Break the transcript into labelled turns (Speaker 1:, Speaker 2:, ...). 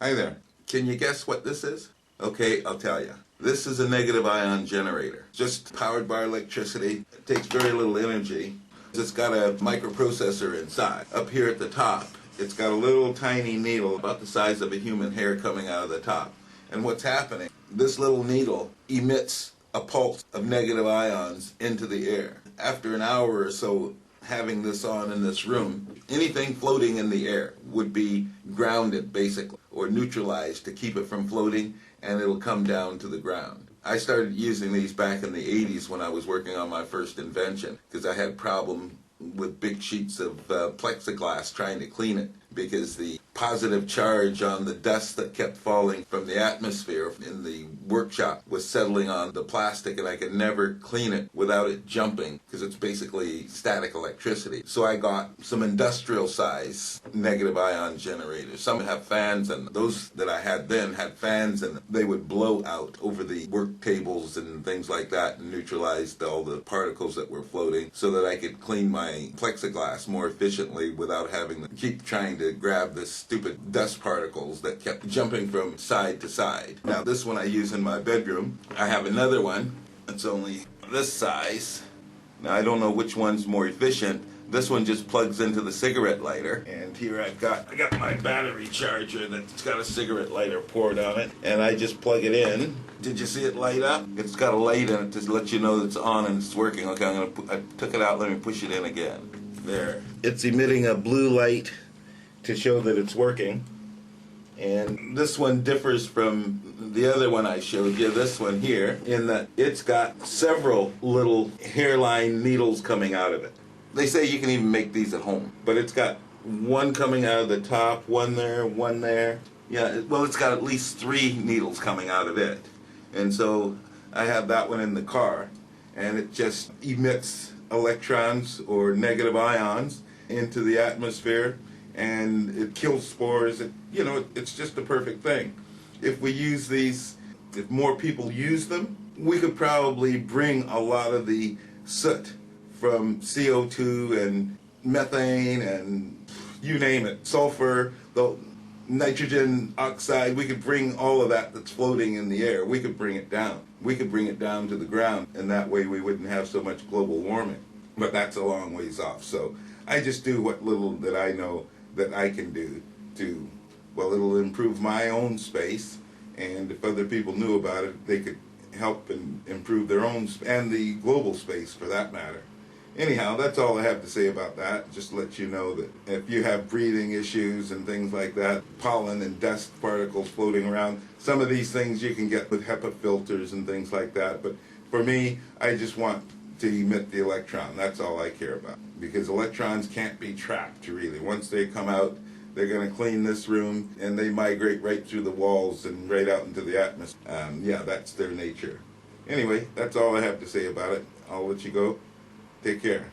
Speaker 1: Hi there. Can you guess what this is? Okay, I'll tell you. This is a negative ion generator. Just powered by electricity. It takes very little energy. It's got a microprocessor inside. Up here at the top, it's got a little tiny needle about the size of a human hair coming out of the top. And what's happening? This little needle emits a pulse of negative ions into the air. After an hour or so having this on in this room, anything floating in the air would be grounded basically, or neutralized to keep it from floating, and it'll come down to the ground. I started using these back in the 80s when I was working on my first invention, because I had problem with big sheets of plexiglass trying to clean it, because the positive charge on the dust that kept falling from the atmosphere in the workshop was settling on the plastic, and I could never clean it without it jumping, because it's basically static electricity. So I got some industrial size negative ion generators. Some have fans, and those that I had then had fans, and they would blow out over the work tables and things like that and neutralize all the particles that were floating, so that I could clean my plexiglass more efficiently without having to keep trying to grab this stupid dust particles that kept jumping from side to side. Now this one I use in my bedroom. I have another one that's only this size. Now I don't know which one's more efficient. This one just plugs into the cigarette lighter, and here I got my battery charger that's got a cigarette lighter poured on it, and I just plug it in. Did you see it light up? It's got a light in it to let you know that it's on and it's working. Okay, I took it out. Let me push it in again. There. It's emitting a blue light to show that it's working. And this one differs from the other one I showed you, this one here, in that it's got several little hairline needles coming out of it. They say you can even make these at home, but it's got one coming out of the top, one there, one there. Yeah, well, it's got at least 3 needles coming out of it. And so I have that one in the car, and it just emits electrons or negative ions into the atmosphere, and it kills spores. It's just the perfect thing. If we use these, if more people use them, we could probably bring a lot of the soot from CO2 and methane and you name it, sulfur, the nitrogen oxide, we could bring all of that that's floating in the air, we could bring it down. We could bring it down to the ground, and that way we wouldn't have so much global warming. But that's a long ways off. So I just do what little that I know that I can do to, well, it'll improve my own space, and if other people knew about it, they could help and improve their own, and the global space for that matter. Anyhow, that's all I have to say about that. Just to let you know that if you have breathing issues and things like that, pollen and dust particles floating around, some of these things you can get with HEPA filters and things like that. But for me, I just want to emit the electron. That's all I care about. Because electrons can't be trapped, really. Once they come out, they're going to clean this room, and they migrate right through the walls and right out into the atmosphere. Yeah, that's their nature. Anyway, that's all I have to say about it. I'll let you go. Take care.